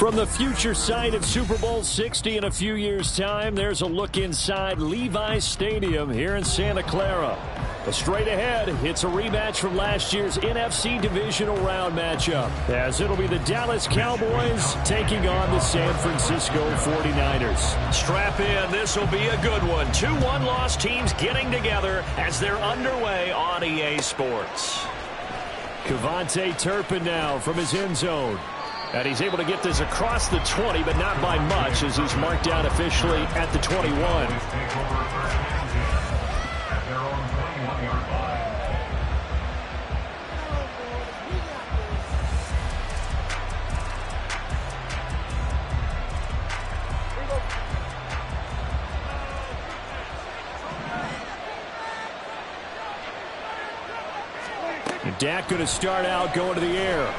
From the future site of Super Bowl 60 in a few years' time, there's a look inside Levi's Stadium here in Santa Clara. But straight ahead, it's a rematch from last year's NFC Divisional Round matchup, as it'll be the Dallas Cowboys taking on the San Francisco 49ers. Strap in, this will be a good one. Two one-loss teams getting together as they're underway on EA Sports. Kevontae Turpin now from his end zone. And he's able to get this across the 20, but not by much, as he's marked down officially at the 21. Dak going to start out going to the air.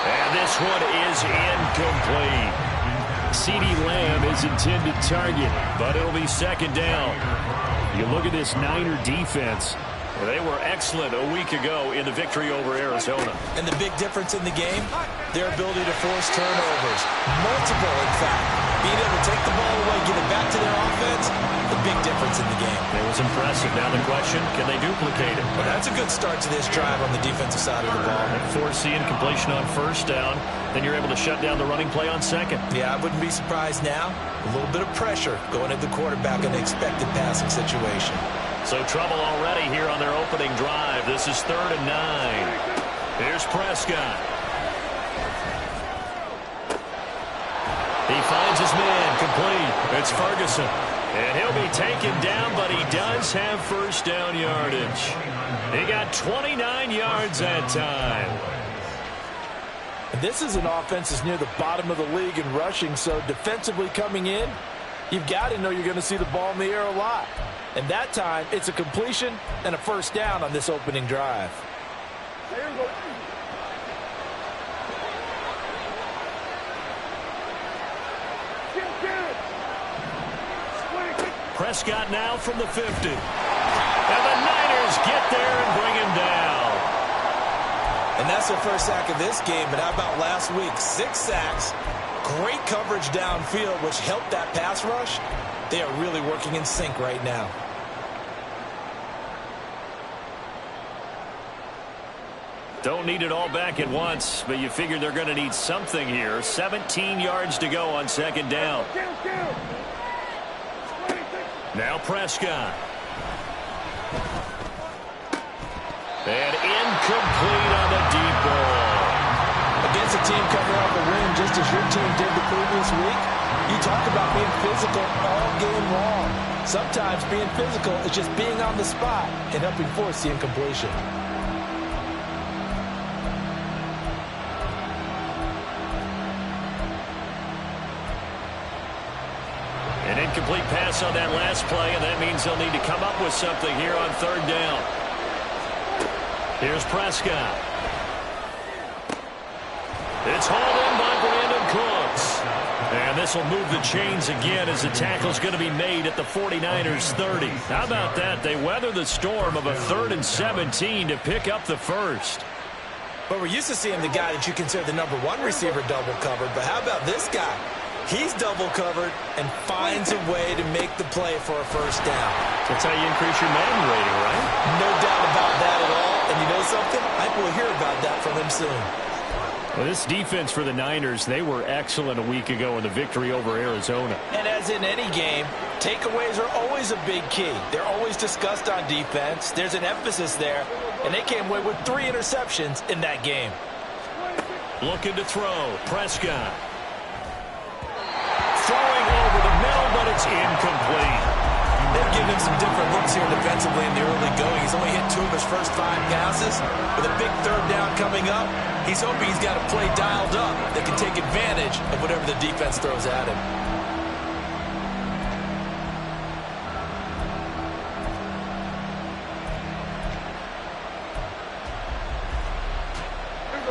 And this one is incomplete. CeeDee Lamb is intended target, but it'll be second down. You look at this Niner defense. They were excellent a week ago in the victory over Arizona. And the big difference in the game, their ability to force turnovers. Multiple, in fact. Being able to take the ball away, give it back to their offense, the big difference in the game. It was impressive. Now the question, can they duplicate it? Well, that's a good start to this drive on the defensive side of the ball. Forcing completion on first down, then you're able to shut down the running play on second. Yeah, I wouldn't be surprised now. A little bit of pressure going at the quarterback in an expected passing situation. So trouble already here on their opening drive. This is 3rd and 9. Here's Prescott. He finds his man complete. It's Ferguson. And he'll be taken down, but he does have first down yardage. He got 29 yards that time. This is an offense that's near the bottom of the league in rushing, so defensively coming in, you've got to know you're going to see the ball in the air a lot. And that time, it's a completion and a first down on this opening drive. Prescott now from the 50. And the Niners get there and bring him down. And that's their first sack of this game, but how about last week? 6 sacks, great coverage downfield, which helped that pass rush. They are really working in sync right now. Don't need it all back at once, but you figure they're going to need something here. 17 yards to go on second down. Now Prescott. And incomplete on the deep ball. Against a team coming off a win just as your team did the previous week, you talk about being physical all game long. Sometimes being physical is just being on the spot and helping force the incompletion. An incomplete pass on that last play, and that means they'll need to come up with something here on 3rd down. Here's Prescott. It's hauled in by Brandon Cooks. And this will move the chains again as the tackle's going to be made at the 49ers 30. How about that? They weather the storm of a 3rd and 17 to pick up the first. But we're used to seeing the guy that you consider the number 1 receiver double covered. But how about this guy? He's double covered and finds a way to make the play for a first down. That's how you increase your Madden rating, right? No doubt about that at all. And you know something? I will hear about that from him soon. Well, this defense for the Niners, they were excellent a week ago in the victory over Arizona. And as in any game, takeaways are always a big key. They're always discussed on defense. There's an emphasis there, and they came away with 3 interceptions in that game. Looking to throw, Prescott. Throwing over the middle, but it's incomplete. They've given him some different looks here defensively in the early going. He's only hit 2 of his first 5 passes. With a big 3rd down coming up, he's hoping he's got a play dialed up that can take advantage of whatever the defense throws at him.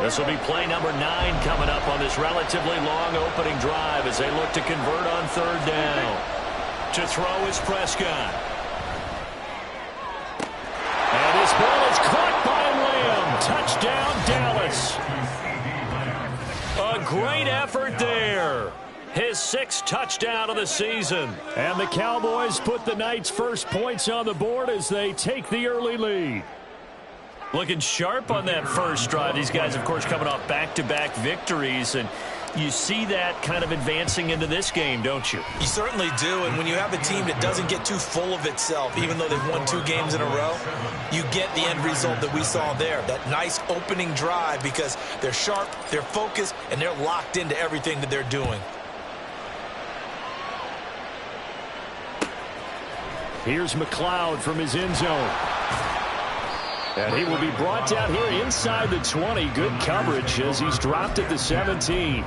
This will be play number 9 coming up on this relatively long opening drive as they look to convert on 3rd down. To throw is Prescott. And his ball is caught by Lamb. Touchdown, Dallas. great effort there. His 6th touchdown of the season. And the Cowboys put the Knights' first points on the board as they take the early lead. Looking sharp on that first drive. These guys, of course, coming off back-to-back victories, and you see that kind of advancing into this game, don't you? You certainly do, and when you have a team that doesn't get too full of itself, even though they've won 2 games in a row, you get the end result that we saw there, that nice opening drive, because they're sharp, they're focused, and they're locked into everything that they're doing. Here's McLeod from his end zone. And he will be brought down here inside the 20. Good coverage as he's dropped at the 17.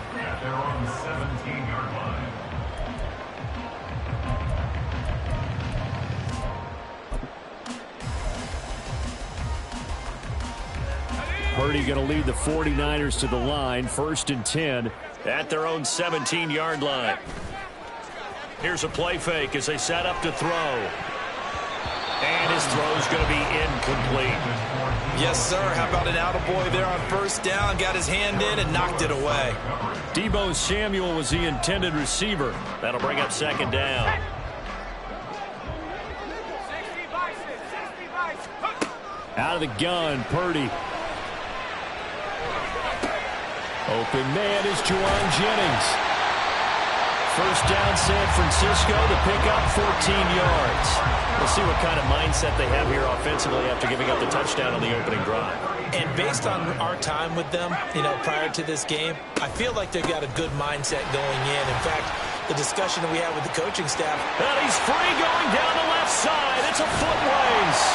Purdy going to lead the 49ers to the line. 1st and 10 at their own 17-yard line. Here's a play fake as they set up to throw. And his throw is going to be incomplete. Yes, sir. How about an attaboy there on 1st down? Got his hand in and knocked it away. Deebo Samuel was the intended receiver. That'll bring up 2nd down. Out of the gun, Purdy. Open man is Juwan Jennings. 1st down, San Francisco. The pickup, 14 yards. We'll see what kind of mindset they have here offensively after giving up the touchdown on the opening drive. And based on our time with them, prior to this game, I feel like they've got a good mindset going in. In fact, the discussion that we had with the coaching staff. And he's free going down the left side. It's a foot race.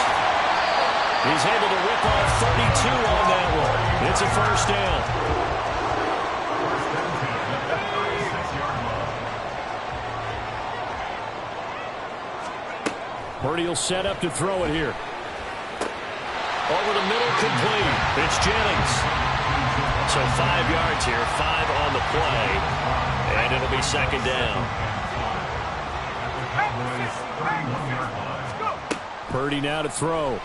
He's able to rip off 32 on that one. It's a 1st down. Purdy will set up to throw it here. Over the middle, complete. It's Jennings. So 5 yards here, 5 on the play. And it'll be 2nd down. Purdy now to throw.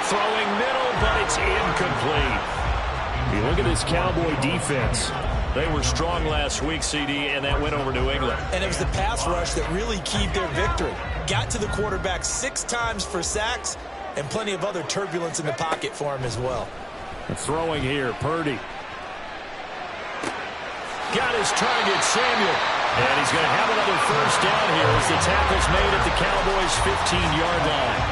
Throwing middle, but it's incomplete. You look at this Cowboy defense. They were strong last week, CD, and that went over New England. And it was the pass rush that really keyed their victory. Got to the quarterback 6 times for sacks, and plenty of other turbulence in the pocket for him as well. Throwing here, Purdy. Got his target, Samuel. And he's going to have another 1st down here as the tackle's made at the Cowboys' 15-yard line.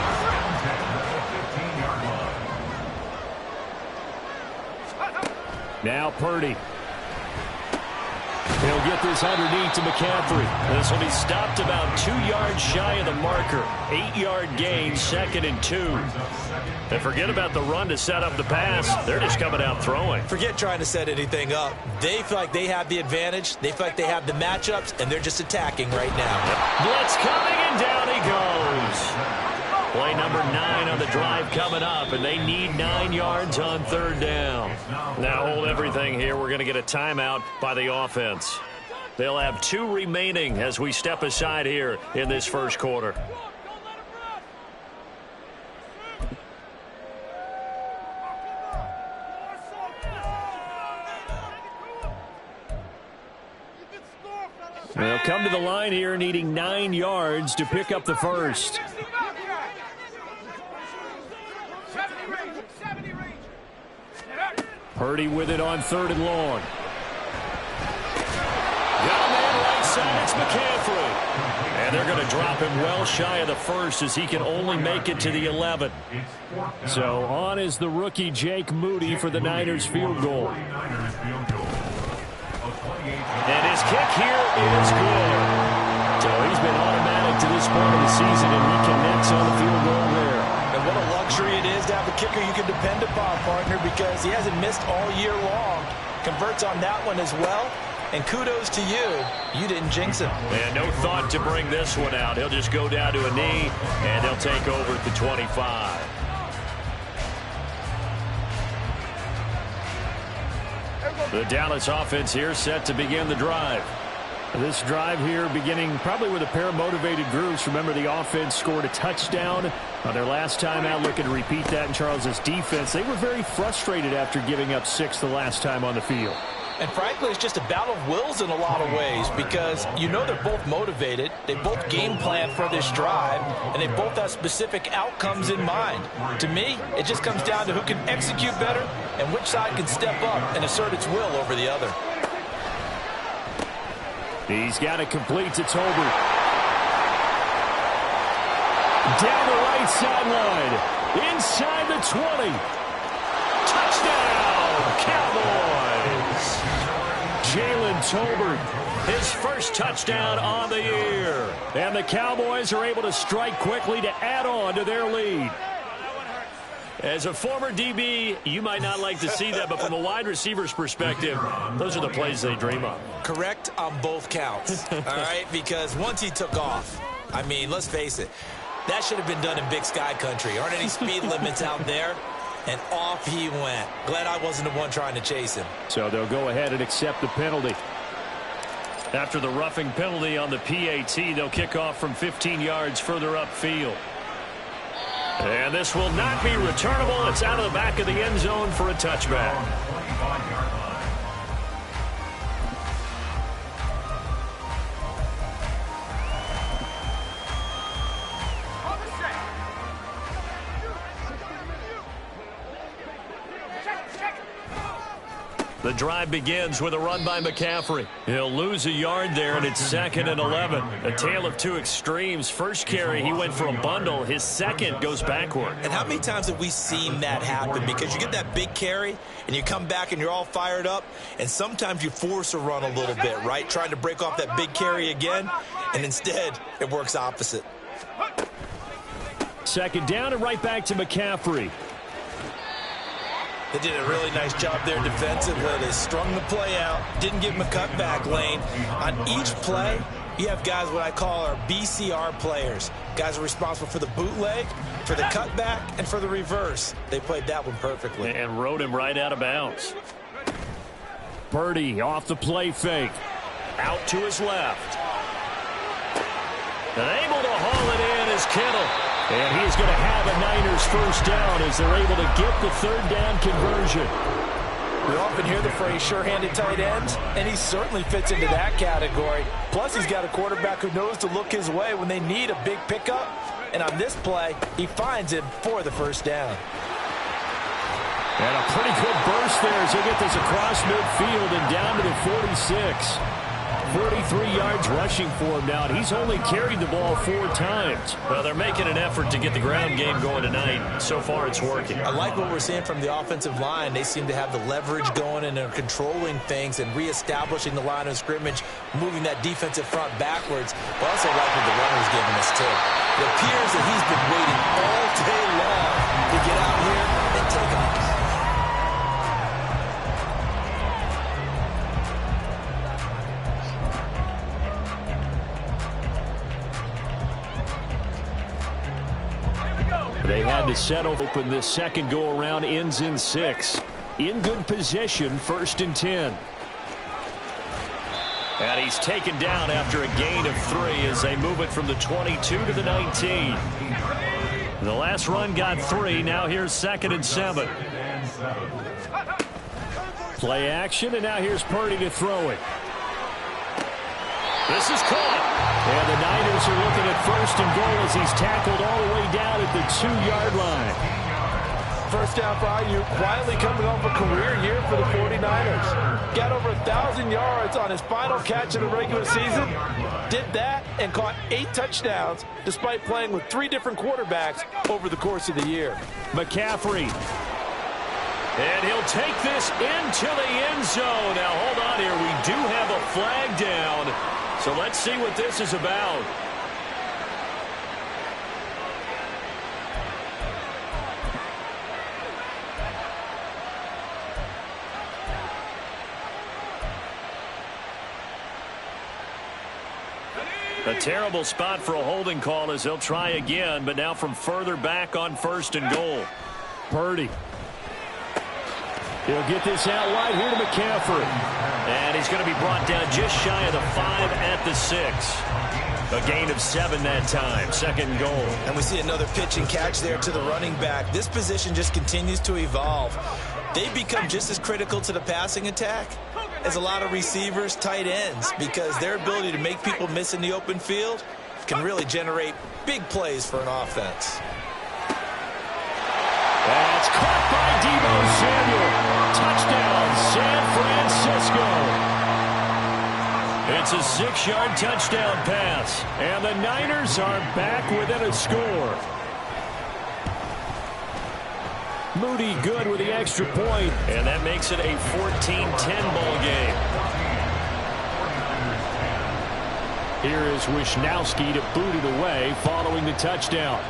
Now Purdy. He'll get this underneath to McCaffrey. This will be stopped about 2 yards shy of the marker. 8-yard gain, 2nd and 2. And forget about the run to set up the pass. They're just coming out throwing. Forget trying to set anything up. They feel like they have the advantage. They feel like they have the matchups, and they're just attacking right now. Blitz coming, and down he goes. Play number 9 on the drive coming up, and they need 9 yards on 3rd down. Now hold everything here. We're going to get a timeout by the offense. They'll have 2 remaining as we step aside here in this 1st quarter. They'll come to the line here needing 9 yards to pick up the 1st. Purdy with it on 3rd and long. Got a man right side, it's McCaffrey. And they're going to drop him well shy of the 1st as he can only make it to the 11. So on is the rookie Jake Moody for the Niners field goal. And his kick here is good. So he's been automatic to this point of the season, and he connects on the field goal there. And what a luxury it is to have a kicker you can depend upon, partner, because he hasn't missed all year long. Converts on that one as well. And kudos to you. You didn't jinx him. And no thought to bring this one out. He'll just go down to a knee, and they'll take over at the 25. The Dallas offense here set to begin the drive. This drive here beginning probably with a pair of motivated groups. Remember, the offense scored a touchdown Their last time out, looking to repeat that in Charles's defense. They were very frustrated after giving up 6 the last time on the field. And frankly, it's just a battle of wills in a lot of ways because you know they're both motivated. They both game plan for this drive, and they both have specific outcomes in mind. To me, it just comes down to who can execute better and which side can step up and assert its will over the other. He's got it complete to Tolbert. Down the right sideline. Inside the 20. Touchdown, Cowboys. Jalen Tolbert, his first touchdown on the year. And the Cowboys are able to strike quickly to add on to their lead. As a former DB, you might not like to see that, but from a wide receiver's perspective, those are the plays they dream of. Correct on both counts, all right? Because once he took off, I mean, let's face it, that should have been done in Big Sky country. Aren't any speed limits out there? And off he went. Glad I wasn't the one trying to chase him. So they'll go ahead and accept the penalty. After the roughing penalty on the PAT, they'll kick off from 15 yards further upfield. And this will not be returnable. It's out of the back of the end zone for a touchback. The drive begins with a run by McCaffrey. He'll lose a yard there, and it's 2nd and 11. A tale of two extremes. First carry, he went for a bundle. His second goes backward. And how many times have we seen that happen? Because you get that big carry, and you come back and you're all fired up, and sometimes you force a run a little bit, right? Trying to break off that big carry again, and instead it works opposite. 2nd down and right back to McCaffrey. They did a really nice job there defensively. They strung the play out, didn't give him a cutback lane. On each play, you have guys what I call our BCR players. Guys are responsible for the bootleg, for the cutback, and for the reverse. They played that one perfectly. And rode him right out of bounds. Purdy off the play fake. Out to his left. And able to haul it in is Kittle. And he's going to have a Niners first down as they're able to get the 3rd down conversion. We often hear the phrase sure-handed tight ends, and he certainly fits into that category. Plus, he's got a quarterback who knows to look his way when they need a big pickup. And on this play, he finds him for the first down. And a pretty good burst there as they get this across midfield and down to the 46. 43 yards rushing for him now. He's only carried the ball 4 times. Well, they're making an effort to get the ground game going tonight. So far, it's working. I like what we're seeing from the offensive line. They seem to have the leverage going, and they're controlling things and reestablishing the line of scrimmage, moving that defensive front backwards. But also like what the runner's giving us, too. It appears that he's been waiting all day long to get out here and take off. They had to settle open. This second go-around ends in 6. In good position, 1st and 10. And he's taken down after a gain of 3 as they move it from the 22 to the 19. The last run got 3. Now here's 2nd and 7. Play action, and now here's Purdy to throw it. This is caught. And the Niners are looking at 1st and goal as he's tackled all the way down at the 2-yard line. First down for IU, quietly coming off a career year for the 49ers. Got over 1,000 yards on his final catch of the regular season. Did that and caught 8 touchdowns despite playing with 3 different quarterbacks over the course of the year. McCaffrey. And he'll take this into the end zone. Now, hold on here. We do have a flag down. So let's see what this is about. A terrible spot for a holding call as they'll try again, but now from further back on 1st and goal. Purdy. He'll get this out wide here to McCaffrey. And he's going to be brought down just shy of the 5 at the 6. A gain of 7 that time. Second and goal. And we see another pitch and catch there to the running back. This position just continues to evolve. They become just as critical to the passing attack as a lot of receivers, tight ends, because their ability to make people miss in the open field can really generate big plays for an offense. That's caught by Deebo Samuel. Touchdown, San Francisco. It's a 6-yard touchdown pass, and the Niners are back within a score. Moody good with the extra point, and that makes it a 14-10 ball game. Here is Wisnowski to boot it away following the touchdown.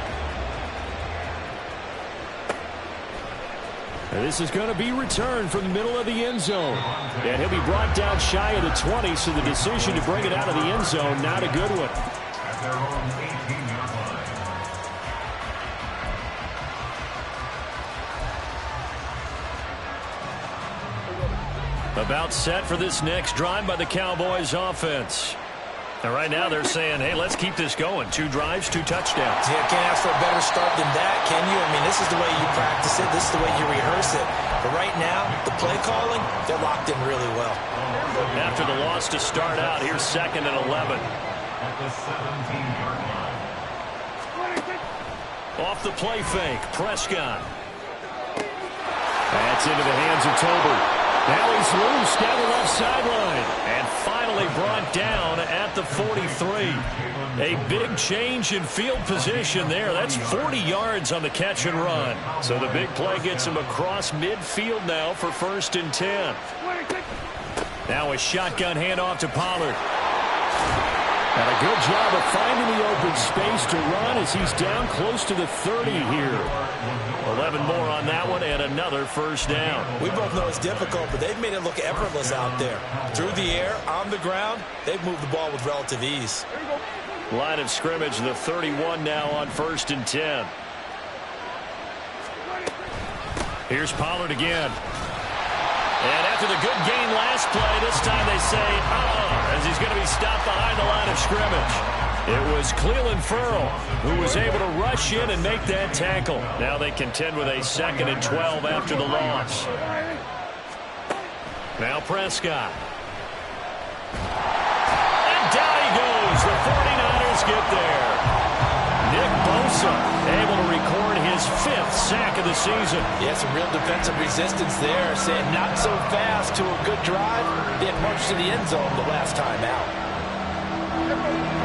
And this is going to be returned from the middle of the end zone. And he'll be brought down shy of the 20, so the decision to bring it out of the end zone, not a good one. About set for this next drive by the Cowboys offense. And right now they're saying, hey, let's keep this going. 2 drives, 2 touchdowns. Yeah, can't ask for a better start than that, can you? I mean, this is the way you practice it. This is the way you rehearse it. But right now, the play calling, they're locked in really well. After the loss to start out, here's 2nd and 11. Off the play fake, Prescott. That's into the hands of Tolbert. Now he's loose down the left sideline. And finally brought down at the 43. A big change in field position there. That's 40 yards on the catch and run. So the big play gets him across midfield now for 1st and 10. Now a shotgun handoff to Pollard. And a good job of finding the open space to run as he's down close to the 30 here. 11 more on that one and another 1st down. We both know it's difficult, but they've made it look effortless out there. Through the air, on the ground, they've moved the ball with relative ease. Line of scrimmage, the 31 now on 1st and 10. Here's Pollard again. And after the good gain last play, this time they say, as he's going to be stopped behind the line of scrimmage. It was Clelin Ferrell who was able to rush in and make that tackle. Now they contend with a 2nd and 12 after the loss. Now Prescott. And down he goes. The 49ers get there. Nick Bosa able to record his 5th sack of the season. Yeah, some real defensive resistance there. Saying not so fast to a good drive. They had marched to the end zone the last time out.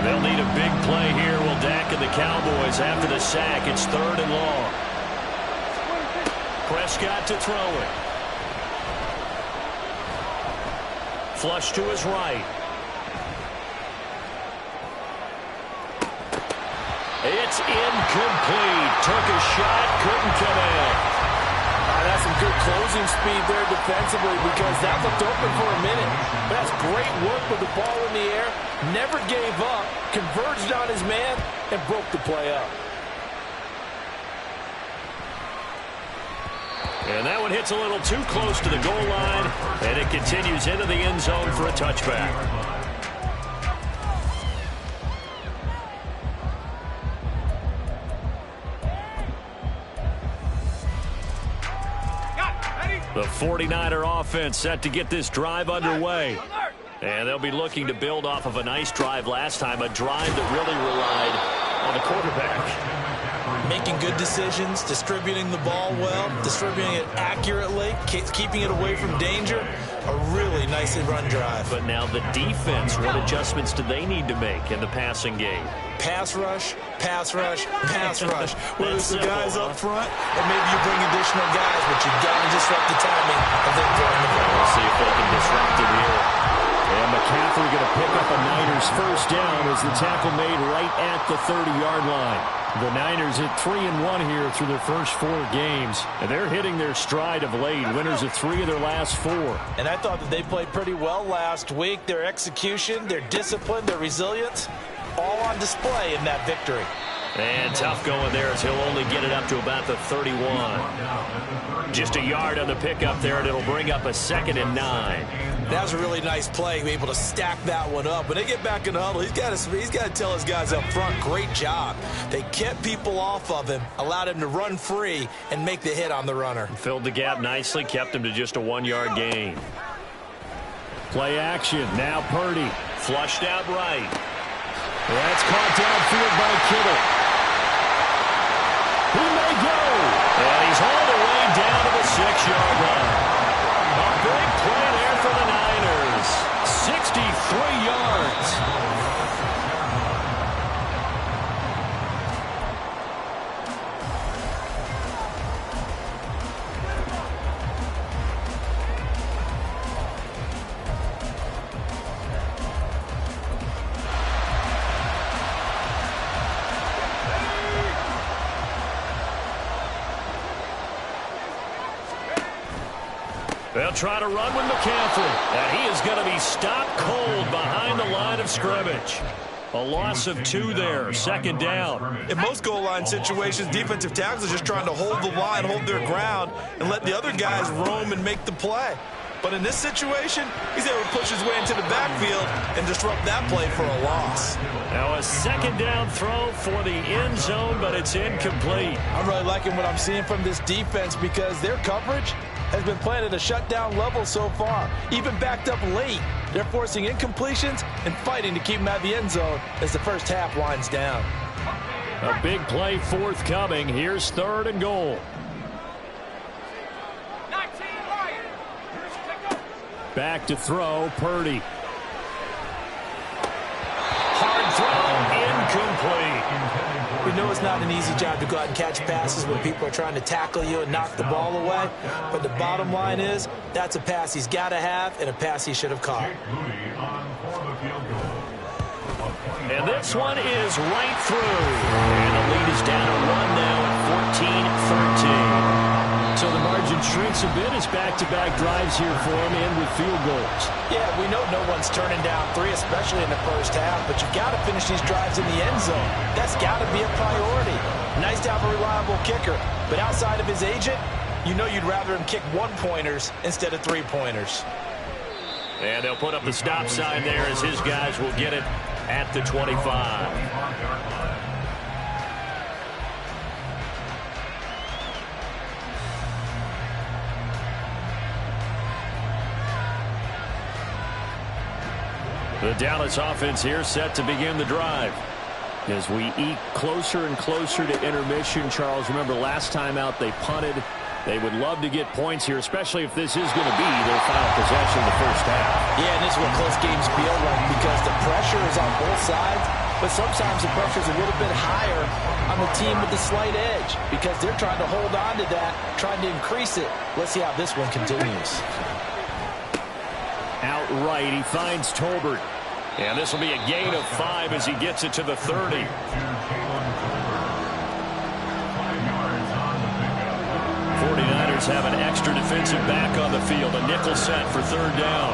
They'll need a big play here. Will Dak and the Cowboys after the sack. It's 3rd and long. Prescott to throw it. Flush to his right. It's incomplete. Took a shot, couldn't connect. That's some good closing speed there defensively because that looked open for a minute. But that's great work with the ball in the air. Never gave up, converged on his man, and broke the play up. And that one hits a little too close to the goal line, and it continues into the end zone for a touchback. The 49er offense set to get this drive underway. And they'll be looking to build off of a nice drive last time, a drive that really relied on the quarterback. Making good decisions, distributing the ball well, distributing it accurately, keeping it away from danger. A really nicely run drive. But now the defense, what adjustments do they need to make in the passing game? Pass rush, pass rush, pass rush. Whether it's the guys up front or maybe you bring additional guys, but you've got to disrupt the timing of them throwing the ball. We'll see if they can disrupt it here. And McCaffrey going to pick up a Niners 1st down as the tackle made right at the 30-yard line. The Niners at 3-1 here through their first 4 games. And they're hitting their stride of late. Winners of 3 of their last 4. And I thought that they played pretty well last week. Their execution, their discipline, their resilience, all on display in that victory. And tough going there as he'll only get it up to about the 31. Just a yard on the pickup there, and it'll bring up a 2nd and 9. That was a really nice play, able to stack that one up. When they get back in the huddle, he's got to tell his guys up front, great job. They kept people off of him, allowed him to run free, and make the hit on the runner. Filled the gap nicely, kept him to just a 1-yard gain. Play action, now Purdy. Flushed out right. That's caught downfield by Kittle. He may go. And he's all the way down to the 6-yard line. A big play there for the Niners. 63 yards. They'll try to run with McCaffrey, and he is going to be stopped cold behind the line of scrimmage. A loss of 2 there, 2nd down. In most goal line situations, defensive tackles are just trying to hold the line, hold their ground, and let the other guys roam and make the play. But in this situation, he's able to push his way into the backfield and disrupt that play for a loss. Now a 2nd down throw for the end zone, but it's incomplete. I'm really liking what I'm seeing from this defense because their coverage has been playing at a shutdown level so far. Even backed up late, they're forcing incompletions and fighting to keep them out of the end zone as the first half winds down. A big play forthcoming. Here's 3rd and goal. Back to throw, Purdy. Hard throw, incomplete. We know it's not an easy job to go out and catch passes when people are trying to tackle you and knock the ball away. But the bottom line is, that's a pass he's got to have and a pass he should have caught. And this one is right through. And the lead is down to 1 now at 14-13. So the margin shrinks a bit as back-to-back drives here for him and with field goals. Yeah, we know no one's turning down 3, especially in the first half, but you've got to finish these drives in the end zone. That's got to be a priority. Nice to have a reliable kicker, but outside of his agent, you know you'd rather him kick 1-pointers instead of 3-pointers. And they'll put up the stop sign there as his guys will get it at the 25. The Dallas offense here set to begin the drive. As we eke closer and closer to intermission, Charles, remember last time out they punted. They would love to get points here, especially if this is going to be their final possession of the first half. Yeah, and this is what close games feel like because the pressure is on both sides, but sometimes the pressure is a little bit higher on the team with the slight edge because they're trying to hold on to that, trying to increase it. Let's see how this one continues. Outright, he finds Tolbert. And this will be a gain of 5 as he gets it to the 30. 49ers have an extra defensive back on the field. A nickel set for 3rd down.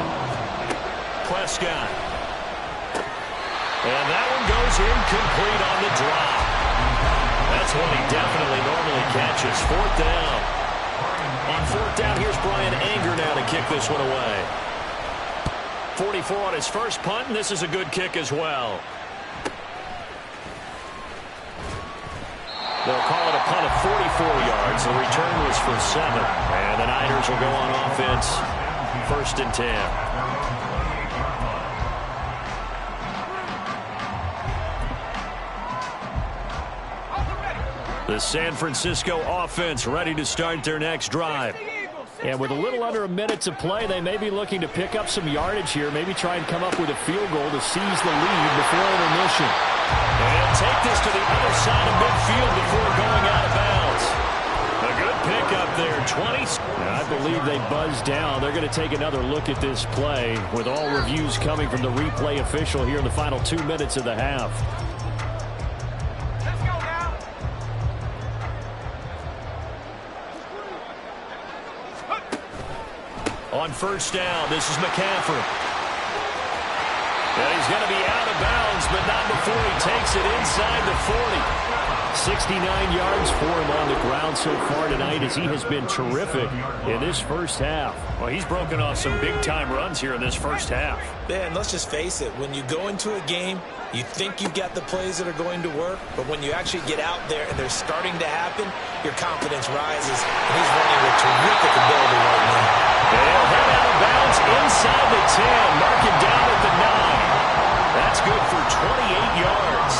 Prescott. And that one goes incomplete on the drop. That's one he definitely normally catches. 4th down. On 4th down, here's Brian Anger now to kick this one away. 44 on his first punt, and this is a good kick as well. They'll call it a punt of 44 yards. The return was for 7. And the Niners will go on offense. 1st and 10. The San Francisco offense ready to start their next drive. And with a little under a minute to play, they may be looking to pick up some yardage here, maybe try and come up with a field goal to seize the lead before intermission. And take this to the other side of midfield before going out of bounds. A good pickup there, 20. And I believe they buzzed down. They're going to take another look at this play with all reviews coming from the replay official here in the final 2 minutes of the half. On 1st down, this is McCaffrey. And he's going to be out of bounds, but not before he takes it inside the 40. 69 yards for him on the ground so far tonight as he has been terrific in this first half. Well, he's broken off some big-time runs here in this first half. Man, let's just face it. When you go into a game, you think you've got the plays that are going to work, but when you actually get out there and they're starting to happen, your confidence rises, and he's running with terrific ability right now. They'll head out of bounds inside the 10, mark it down at the 9. That's good for 28 yards.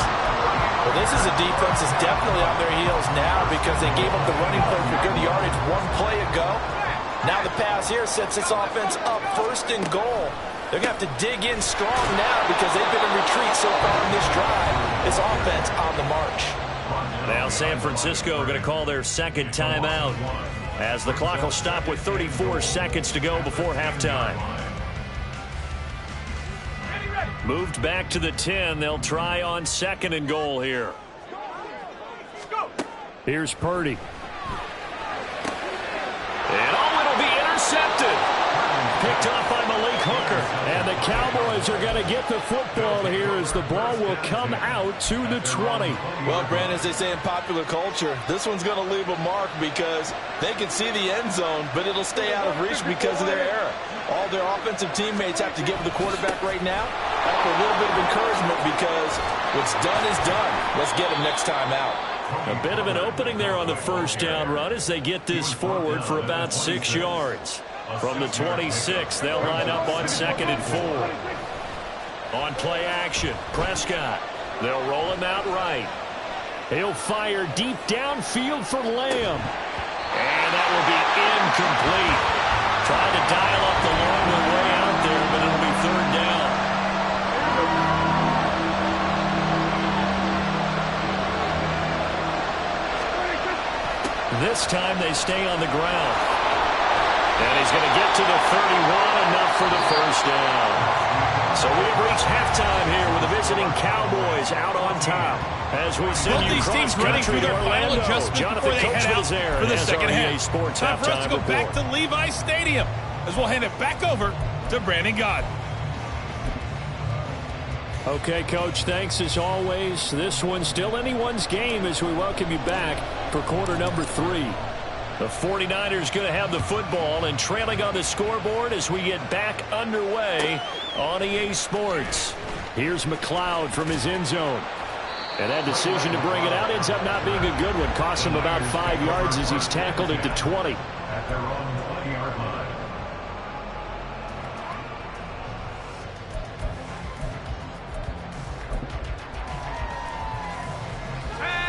Well, this is a defense that's definitely on their heels now because they gave up the running play for good yardage one play ago. Now the pass here sets this offense up first and goal. They're going to have to dig in strong now because they've been in retreat so far in this drive. This offense on the march. Now San Francisco going to call their second timeout as the clock will stop with 34 seconds to go before halftime. Moved back to the 10. They'll try on second and goal here. Here's Purdy. And it'll be intercepted. Picked off by Malik Hooker. And the Cowboys are going to get the football here as the ball will come out to the 20. Well, Brandon, as they say in popular culture, this one's going to leave a mark because they can see the end zone, but it'll stay out of reach because of their error. All their offensive teammates have to give the quarterback right now a little bit of encouragement because what's done is done. Let's get him next time out. A bit of an opening there on the first down run as they get this forward for about 6 yards. From the 26, they'll line up on second and 4. On play action, Prescott. They'll roll him out right. He'll fire deep downfield for Lamb. And that will be incomplete. Trying to dial up the long way out there, but it'll be third down. This time they stay on the ground. And he's going to get to the 31, enough for the first down. So we've reached halftime here with the visiting Cowboys out on top. As we send both these teams ready for their final adjustment before they head out for the second half. Sports Time for us to go report. back to Levi Stadium as we'll hand it back over to Brandon Gott. Okay, Coach, thanks as always. This one's still anyone's game as we welcome you back for quarter number 3. The 49ers going to have the football and trailing on the scoreboard as we get back underway on EA Sports. Here's McLeod from his end zone. And that decision to bring it out ends up not being a good one. Costs him about 5 yards as he's tackled at the 20.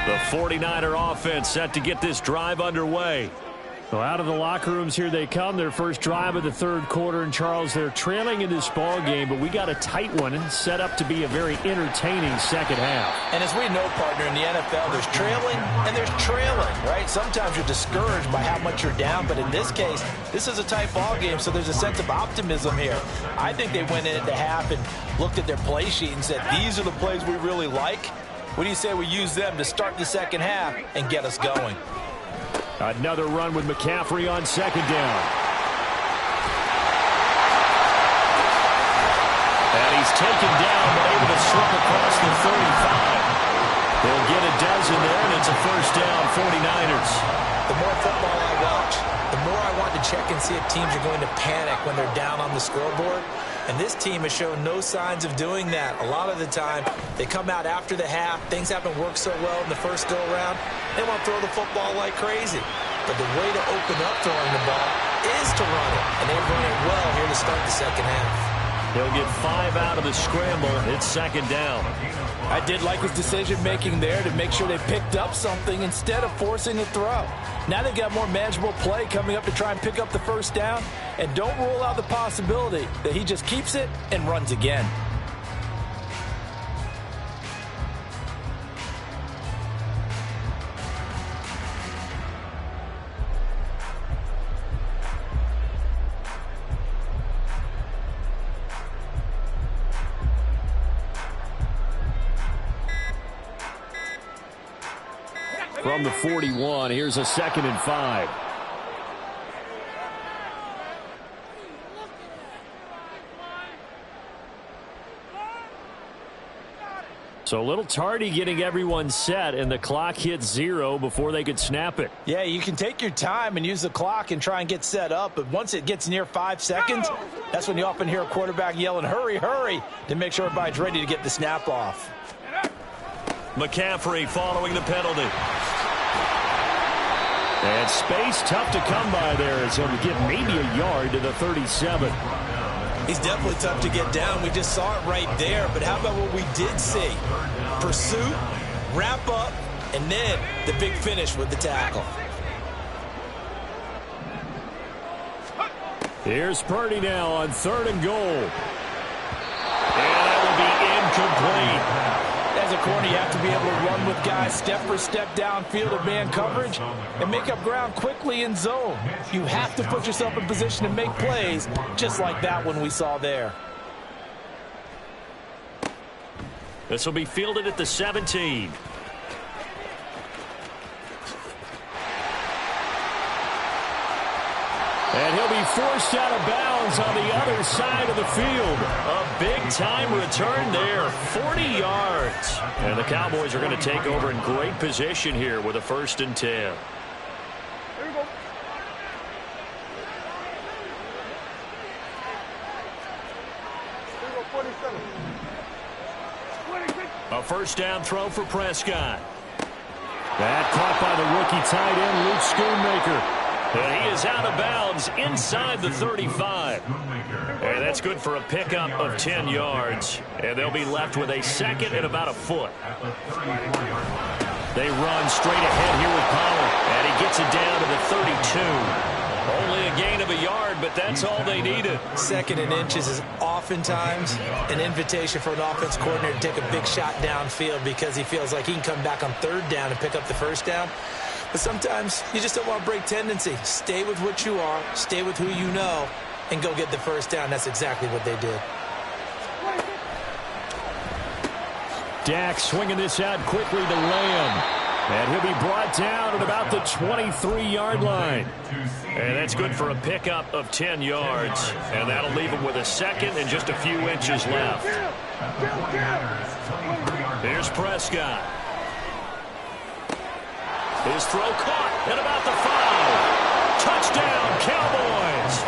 The 49er offense set to get this drive underway. So out of the locker rooms here they come. Their first drive of the third quarter. And Charles, they're trailing in this ball game, but we got a tight one set up to be a very entertaining second half. And as we know, partner, in the NFL, there's trailing and there's trailing, right? Sometimes you're discouraged by how much you're down, but in this case, this is a tight ball game, so there's a sense of optimism here. I think they went into half and looked at their play sheet and said, these are the plays we really like. What do you say we use them to start the second half and get us going? Another run with McCaffrey on second down. And he's taken down, but able to slip across the 35. They'll get a dozen there, and it's a first down, 49ers. The more football I watch, the more I want to check and see if teams are going to panic when they're down on the scoreboard. And this team has shown no signs of doing that. A lot of the time, they come out after the half. Things haven't worked so well in the first go-around. They want to throw the football like crazy. But the way to open up throwing the ball is to run it. And they've run it well here to start the second half. He'll get 5 out of the scramble. It's second down. I did like his decision-making there to make sure they picked up something instead of forcing a throw. Now they've got more manageable play coming up to try and pick up the first down. And don't rule out the possibility that he just keeps it and runs again. From the 41, here's a 2nd and 5. So a little tardy getting everyone set, and the clock hit 0 before they could snap it. Yeah, you can take your time and use the clock and try and get set up, but once it gets near 5 seconds, that's when you often hear a quarterback yelling, hurry, hurry, to make sure everybody's ready to get the snap off. McCaffrey following the penalty. And space tough to come by there, so to get maybe a yard to the 37. He's definitely tough to get down. We just saw it right there. But how about what we did see? Pursuit, wrap up, and then the big finish with the tackle. Here's Purdy now on 3rd and goal. And that will be incomplete. As a corner, you have to be able to run with guys step for step downfield in man coverage and make up ground quickly in zone. You have to put yourself in position to make plays, just like that one we saw there. This will be fielded at the 17. And he'll be forced out of bounds on the other side of the field. A big-time return there, 40 yards. And the Cowboys are going to take over in great position here with a 1st and 10. There you go. There you go, 47. 26. A 1st down throw for Prescott. That caught by the rookie tight end, Luke Schoonmaker. And he is out of bounds inside the 35. And that's good for a pickup of 10 yards. And they'll be left with a 2nd and about a foot. They run straight ahead here with Pollard. And he gets it down to the 32. Only a gain of a yard, but that's all they needed. 2nd and inches is oftentimes an invitation for an offense coordinator to take a big shot downfield because he feels like he can come back on 3rd down and pick up the 1st down. But sometimes you just don't want to break tendency. Stay with what you are, stay with who you know, and go get the 1st down. That's exactly what they did. Dak swinging this out quickly to Lamb. And he'll be brought down at about the 23-yard line. And that's good for a pickup of 10 yards. And that'll leave him with a 2nd and just a few inches left. Here's Prescott. His throw caught at about the 5. Touchdown, Cowboys.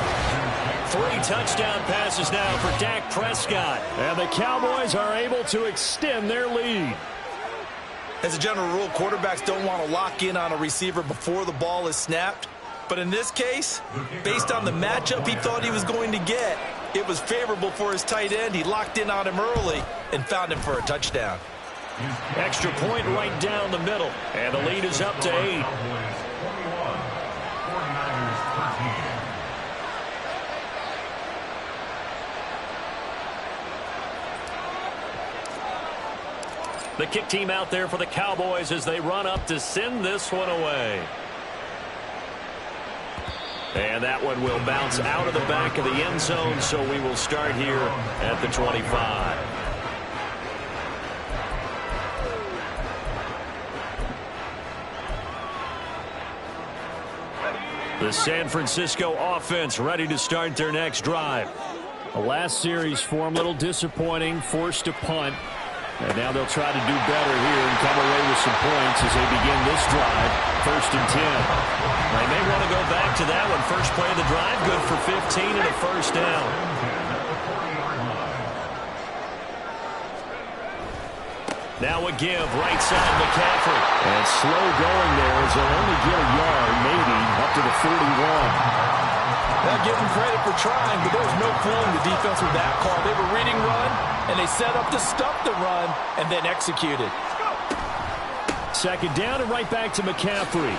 3 touchdown passes now for Dak Prescott. And the Cowboys are able to extend their lead. As a general rule, quarterbacks don't want to lock in on a receiver before the ball is snapped. But in this case, based on the matchup he thought he was going to get, it was favorable for his tight end. He locked in on him early and found him for a touchdown. Extra point right down the middle. And the lead is up to 8. The kick team out there for the Cowboys as they run up to send this one away. And that one will bounce out of the back of the end zone, so we will start here at the 25. The San Francisco offense ready to start their next drive. The last series for them, a little disappointing, forced to punt. And now they'll try to do better here and come away with some points as they begin this drive, 1st and 10. They may want to go back to that one. First play of the drive, good for 15 and a 1st down. Now a give, right side McCaffrey. And slow going there as they'll only get a yard, maybe, up to the 41. Not give them credit for trying, but there was no fooling the defense with that call. They were reading run, and they set up to stop the run, and then executed. 2nd down and right back to McCaffrey.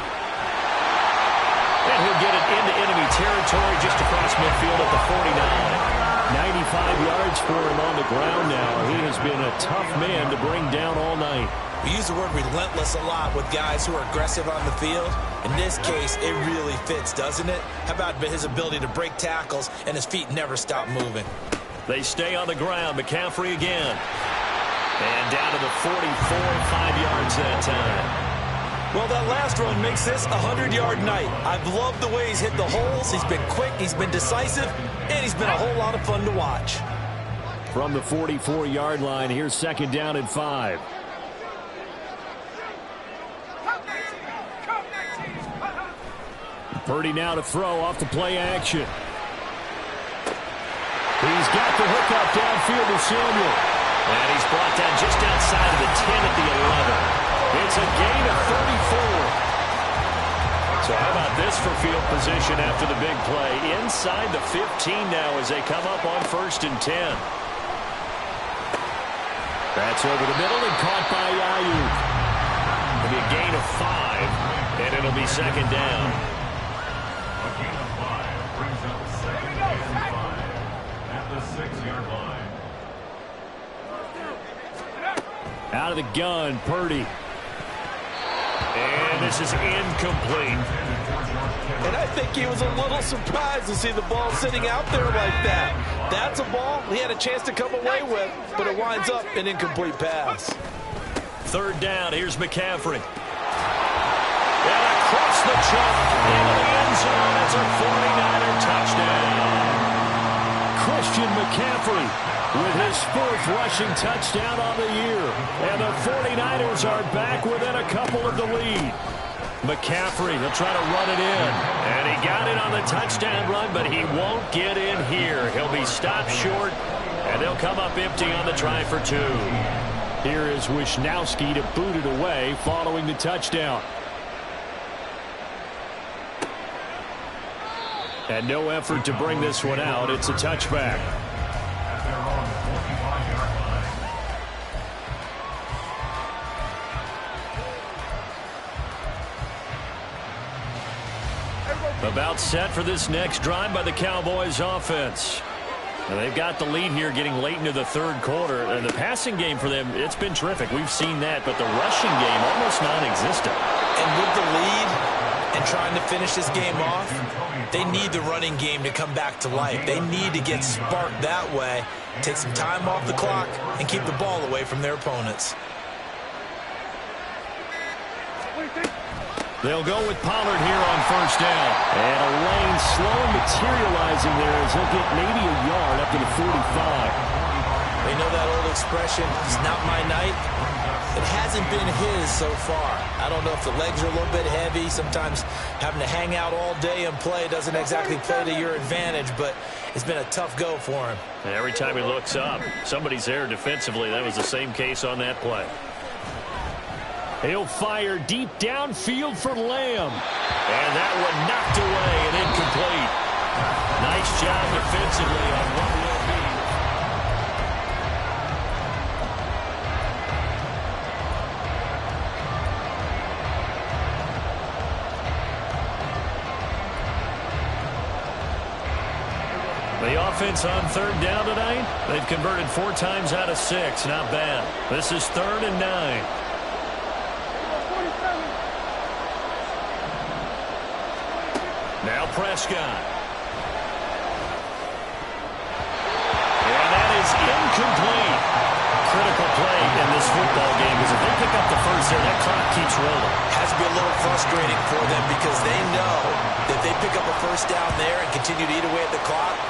And he'll get it into enemy territory just across midfield at the 49. 95 yards for him on the ground now. He has been a tough man to bring down all night. We use the word relentless a lot with guys who are aggressive on the field. In this case, it really fits, doesn't it? How about his ability to break tackles and his feet never stop moving? They stay on the ground. McCaffrey again. And down to the 44, 5 yards that time. Well, that last run makes this a 100-yard night. I've loved the way he's hit the holes. He's been quick, he's been decisive, and he's been a whole lot of fun to watch. from the 44-yard line. Here's second down and 5. Purdy now to throw off the play action. He's got the hookup downfield to Samuel. And he's brought down just outside of the 10 at the 11. It's a gain of 34. So how about this for field position after the big play? Inside the 15 now as they come up on 1st and 10. That's over the middle and caught by Ayuk. It'll be a gain of 5, and it'll be second down. A gain of 5 brings up second down and 5 at the 6-yard line. Out of the gun, Purdy. And this is incomplete. And I think he was a little surprised to see the ball sitting out there like that. That's a ball he had a chance to come away with, but it winds up an incomplete pass. Third down, here's McCaffrey. And across the chalk into the end zone. It's a 49er touchdown. Christian McCaffrey with his 4th rushing touchdown on the year. And the 49ers are back within a couple of the lead. McCaffrey, he'll try to run it in. And he got it on the touchdown run, but he won't get in here. He'll be stopped short, and they'll come up empty on the try for 2. Here is Wisnowski to boot it away following the touchdown. And no effort to bring this one out. It's a touchback. About set for this next drive by the Cowboys offense. And they've got the lead here getting late into the 3rd quarter. And the passing game for them, it's been terrific. We've seen that. But the rushing game, almost non-existent. And with the lead and trying to finish this game off, they need the running game to come back to life. They need to get sparked that way, take some time off the clock, and keep the ball away from their opponents. They'll go with Pollard here on 1st down. And a lane slow materializing there as he'll get maybe a yard up to the 45. They know that old expression, it's not my night. It hasn't been his so far. I don't know if the legs are a little bit heavy. Sometimes having to hang out all day and play doesn't exactly play to your advantage, but it's been a tough go for him. And every time he looks up, somebody's there defensively. That was the same case on that play. He'll fire deep downfield for Lamb. And that one knocked away and incomplete. Nice job defensively on what will be. The offense on 3rd down tonight, they've converted 4 times out of 6. Not bad. This is 3rd and 9. Now Prescott. And that is incomplete. Critical play in this football game because if they pick up the first there, that clock keeps rolling. Has to be a little frustrating for them because they know that they pick up a first down there and continue to eat away at the clock,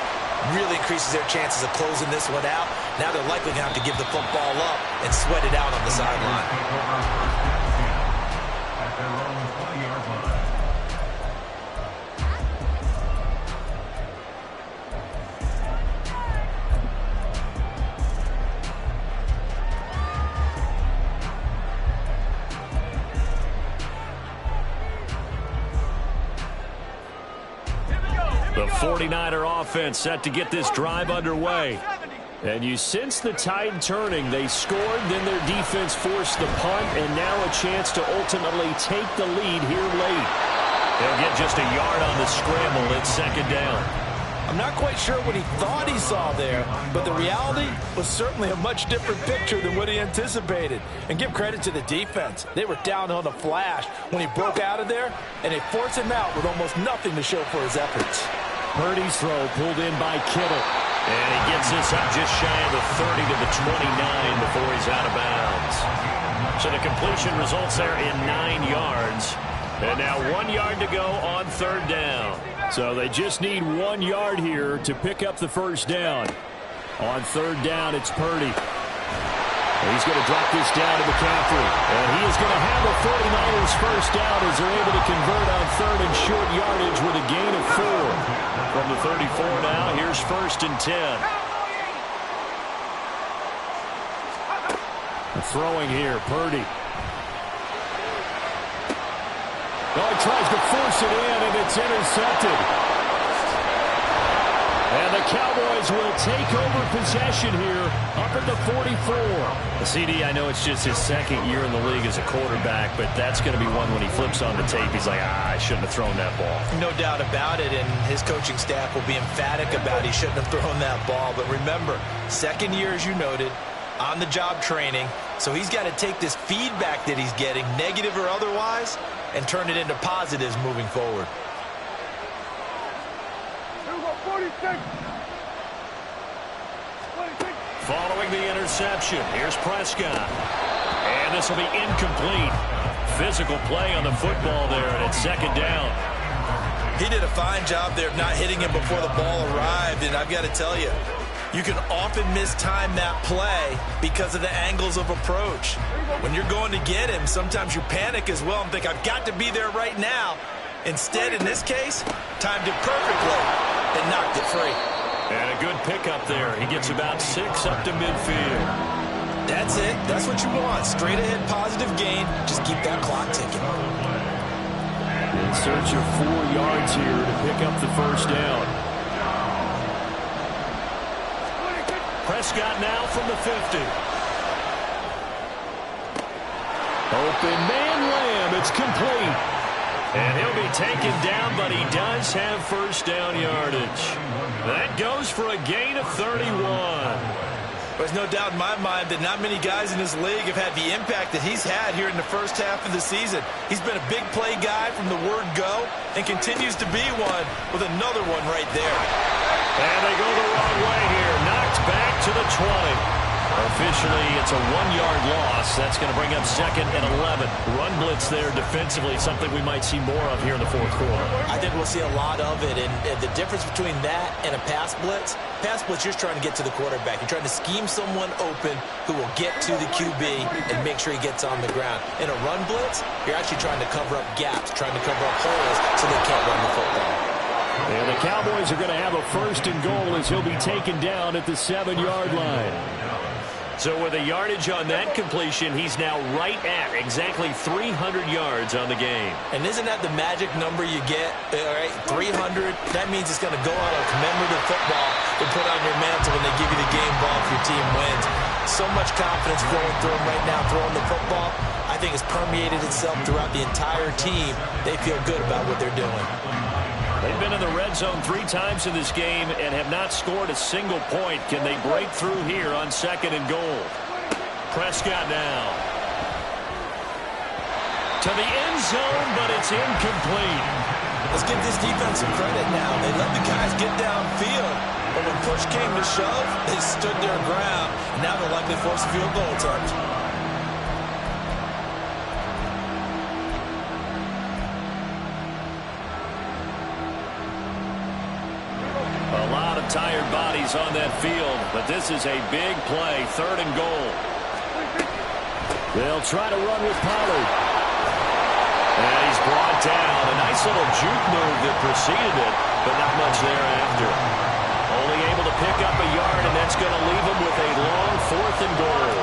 really increases their chances of closing this one out. Now they're likely going to have to give the football up and sweat it out on the sideline. At their own 20-yard line. The 49er offense set to get this drive underway. And you sense the tide turning. They scored, then their defense forced the punt, and now a chance to ultimately take the lead here late. They'll get just a yard on the scramble. It's second down. I'm not quite sure what he thought he saw there, but the reality was certainly a much different picture than what he anticipated. And give credit to the defense. They were down on the flash when he broke out of there, and they forced him out with almost nothing to show for his efforts. Purdy's throw pulled in by Kittle. And he gets this up just shy of the 30 to the 29 before he's out of bounds. So the completion results there in 9 yards. And now 1 yard to go on third down. So they just need 1 yard here to pick up the first down. On third down, it's Purdy. He's going to drop this down to McCaffrey. And he is going to have a 49ers first down as they're able to convert on third and short yardage with a gain of 4. From the 34 now, here's 1st and 10. Throwing here, Purdy. Oh, he tries to force it in, and it's intercepted. And the Cowboys will take over possession here up at the 44. CD, I know it's just his second year in the league as a quarterback, but that's going to be one when he flips on the tape. He's like, I shouldn't have thrown that ball. No doubt about it, and his coaching staff will be emphatic about he shouldn't have thrown that ball. But remember, second year, as you noted, on-the-job training, so he's got to take this feedback that he's getting, negative or otherwise, and turn it into positives moving forward. Following the interception, here's Prescott. And this will be incomplete. Physical play on the football there, and it's 2nd down. He did a fine job there of not hitting him before the ball arrived, and I've got to tell you, you can often mistime that play because of the angles of approach. When you're going to get him, sometimes you panic as well and think, I've got to be there right now. Instead, in this case, timed it perfectly and knocked it free. And a good pickup there. He gets about 6 up to midfield. That's it. That's what you want. Straight ahead, positive gain. Just keep that clock ticking. In search of 4 yards here to pick up the first down. Prescott now from the 50. Open man Lamb. It's complete. And he'll be taken down, but he does have first down yardage. That goes for a gain of 31. There's no doubt in my mind that not many guys in this league have had the impact that he's had here in the first half of the season. He's been a big play guy from the word go and continues to be one with another one right there. And they go the wrong way here. Knocked back to the 20. Officially, it's a 1-yard loss. That's going to bring up 2nd and 11. Run blitz there defensively, something we might see more of here in the 4th quarter. I think we'll see a lot of it, and the difference between that and a pass blitz, you're trying to get to the quarterback. You're trying to scheme someone open who will get to the QB and make sure he gets on the ground. In a run blitz, you're actually trying to cover up gaps, trying to cover up holes so they can't run the football. And the Cowboys are going to have a 1st and goal as he'll be taken down at the 7-yard line. So with a yardage on that completion, he's now right at exactly 300 yards on the game. And isn't that the magic number you get? All right, 300. That means it's going to go out of commemorative football to put on your mantle when they give you the game ball if your team wins. So much confidence flowing through him right now throwing the football. I think it's permeated itself throughout the entire team. They feel good about what they're doing. They've been in the red zone 3 times in this game and have not scored a single point. Can they break through here on 2nd and goal? Prescott now. To the end zone, but it's incomplete. Let's give this defense some credit now. They let the guys get downfield. But when push came to shove, they stood their ground. Now they'll likely force a field goal attempt. Tired bodies on that field, but this is a big play. 3rd and goal. They'll try to run with Pollard. And he's brought down. A nice little juke move that preceded it, but not much thereafter. Only able to pick up a yard, and that's going to leave him with a long 4th and goal.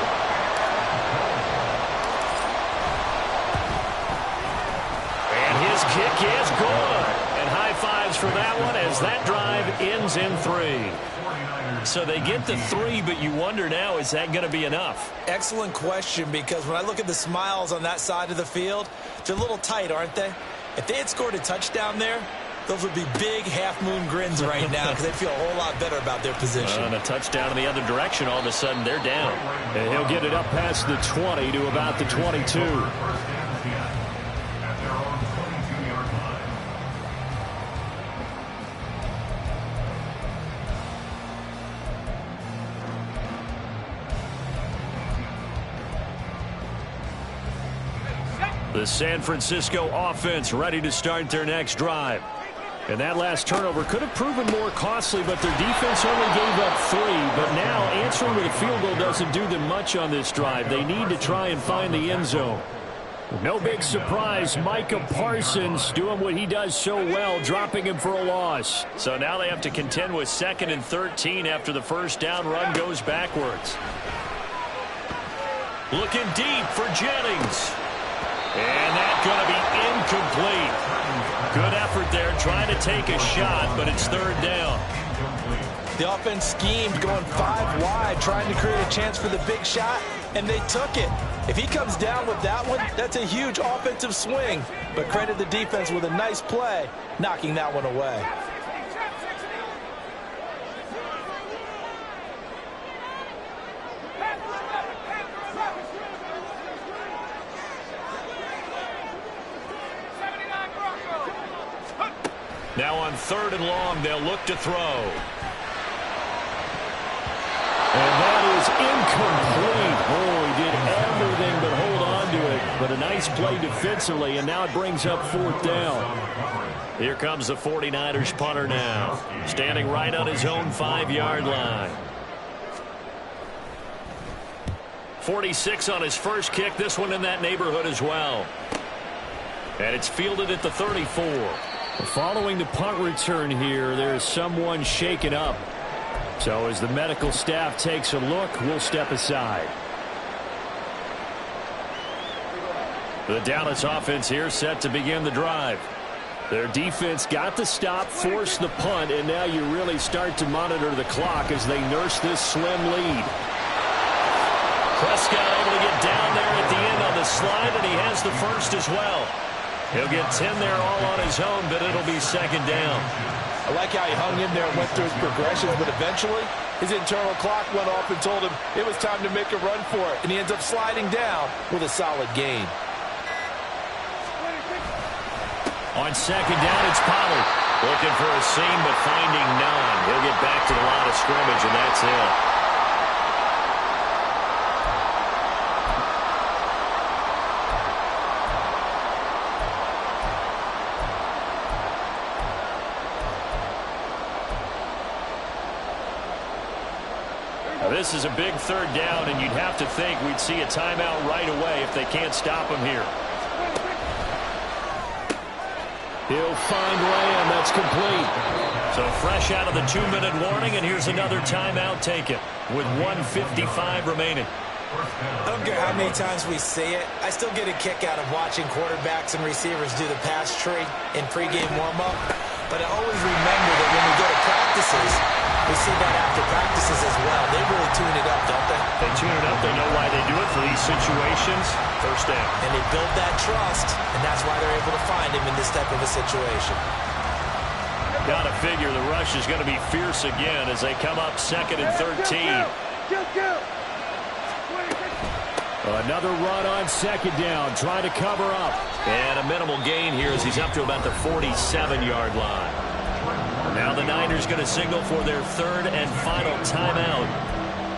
And his kick is good. High fives for that one as that drive ends in 3. So they get the 3, but you wonder now, is that going to be enough? Excellent question, because when I look at the smiles on that side of the field, they're a little tight, aren't they? If they had scored a touchdown there, those would be big half-moon grins right now because they feel a whole lot better about their position. And a touchdown in the other direction, all of a sudden they're down. And he'll get it up past the 20 to about the 22. The San Francisco offense ready to start their next drive. And that last turnover could have proven more costly, but their defense only gave up 3. But now answering with a field goal doesn't do them much on this drive. They need to try and find the end zone. No big surprise, Micah Parsons doing what he does so well, dropping him for a loss. So now they have to contend with 2nd and 13 after the first down run goes backwards. Looking deep for Jennings. And that's going to be incomplete. Good effort there, trying to take a shot, but it's 3rd down. The offense schemed going 5 wide, trying to create a chance for the big shot, and they took it. If he comes down with that one, that's a huge offensive swing. But credit the defense with a nice play, knocking that one away. Now on 3rd and long, they'll look to throw. And that is incomplete. Oh, he did everything but hold on to it. But a nice play defensively, and now it brings up 4th down. Here comes the 49ers punter now. Standing right on his own 5-yard line. 46 on his first kick. This one in that neighborhood as well. And it's fielded at the 34. Following the punt return here, there's someone shaken up. So as the medical staff takes a look, we'll step aside. The Dallas offense here set to begin the drive. Their defense got the stop, forced the punt, and now you really start to monitor the clock as they nurse this slim lead. Prescott able to get down there at the end on the slide, and he has the first as well. He'll get 10 there all on his own, but it'll be 2nd down. I like how he hung in there and went through his progressions, but eventually his internal clock went off and told him it was time to make a run for it, and he ends up sliding down with a solid gain. On 2nd down, it's Pollard. Looking for a seam, but finding none. He'll get back to the line of scrimmage, and that's it. This is a big 3rd down, and you'd have to think we'd see a timeout right away if they can't stop him here. He'll find Lamb. That's complete. So fresh out of the 2-minute warning, and here's another timeout taken with 1:55 remaining. I don't care how many times we see it. I still get a kick out of watching quarterbacks and receivers do the pass tree in pregame warm-up. But I always remember that when we go to practices, we see that after practices as well. They really tune it up, don't they? They tune it up. They know why they do it for these situations. First down. And they build that trust, and that's why they're able to find him in this type of a situation. Got to figure the rush is going to be fierce again as they come up 2nd and 13. Another run on 2nd down, trying to cover up. And a minimal gain here as he's up to about the 47-yard line. Now the Niners going to signal for their 3rd and final timeout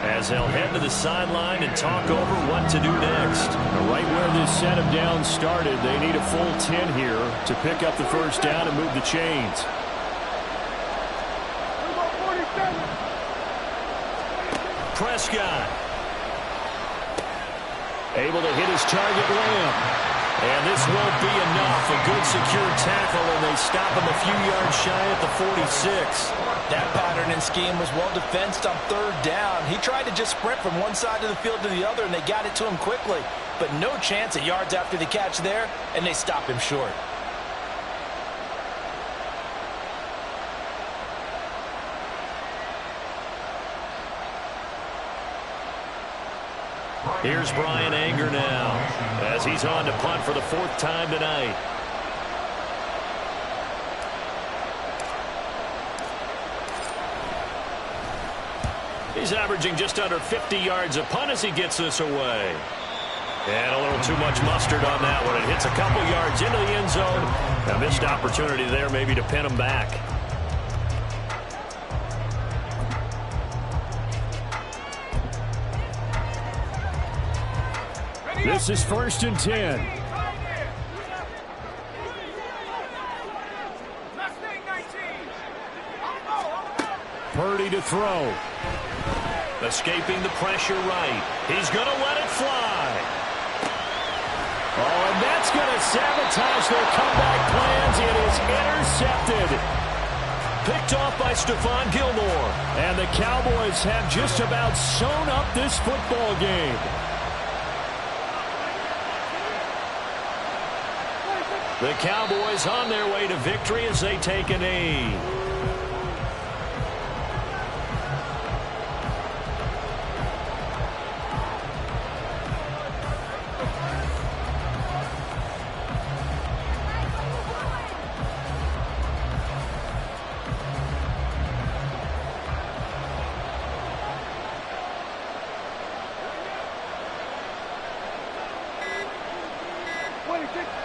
as they'll head to the sideline and talk over what to do next. Right where this set of downs started, they need a full 10 here to pick up the first down and move the chains. Prescott able to hit his target, Lamb. And this won't be enough. A good secure tackle, and they stop him a few yards shy at the 46. That pattern and scheme was well defensed on 3rd down. He tried to just sprint from one side of the field to the other, and they got it to him quickly. But no chance at yards after the catch there, and they stop him short. Here's Brian Anger now as he's on to punt for the 4th time tonight. He's averaging just under 50 yards a punt as he gets this away. And a little too much mustard on that one. It hits a couple yards into the end zone. A missed opportunity there maybe to pin him back. This is 1st and 10. Purdy to throw. Escaping the pressure right. He's going to let it fly. Oh, and that's going to sabotage their comeback plans. It is intercepted. Picked off by Stephon Gilmore. And the Cowboys have just about sewn up this football game. The Cowboys on their way to victory as they take a knee.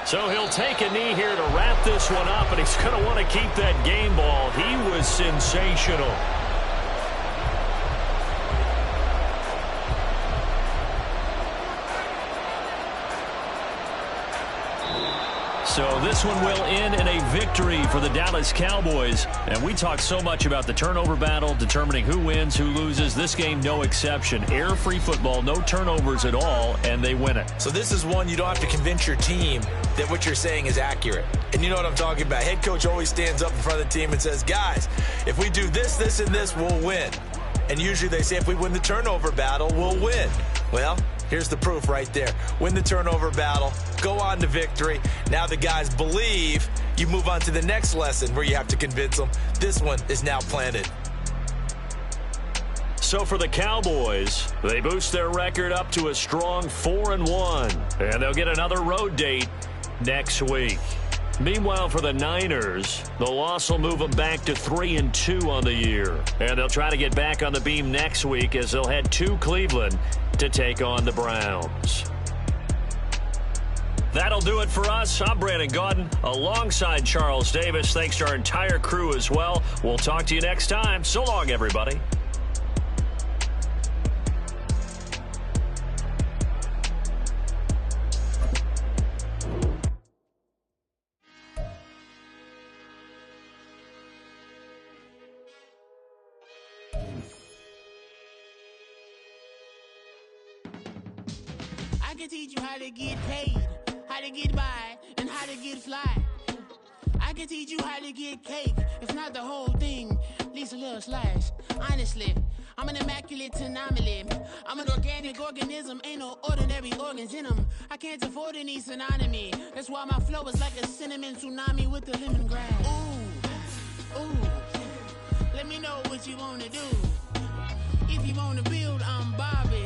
So he'll take a knee here to wrap this one up, and he's going to want to keep that game ball. He was sensational. So this one will end in a victory for the Dallas Cowboys. And we talk so much about the turnover battle, determining who wins, who loses. This game, no exception. Error-free football, no turnovers at all, and they win it. So this is one you don't have to convince your team that what you're saying is accurate. And you know what I'm talking about. Head coach always stands up in front of the team and says, guys, if we do this, this, and this, we'll win. And usually they say if we win the turnover battle, we'll win. Well, here's the proof right there. Win the turnover battle, go on to victory. Now the guys believe. You move on to the next lesson where you have to convince them. This one is now planted. So for the Cowboys, they boost their record up to a strong 4-1. And they'll get another road date next week. Meanwhile, for the Niners, the loss will move them back to 3-2 on the year. And they'll try to get back on the beam next week as they'll head to Cleveland to take on the Browns. That'll do it for us. I'm Brandon Gaudin alongside Charles Davis. Thanks to our entire crew as well. We'll talk to you next time. So long, everybody. I can teach you how to get paid, how to get by, and how to get fly. I can teach you how to get cake, if not the whole thing, at least a little slice. Honestly, I'm an immaculate anomaly. I'm an organic organism, ain't no ordinary organs in them. I can't afford any synonymy. That's why my flow is like a cinnamon tsunami with the lemongrass. Ooh, ooh, let me know what you wanna do. If you wanna build, I'm Bobby.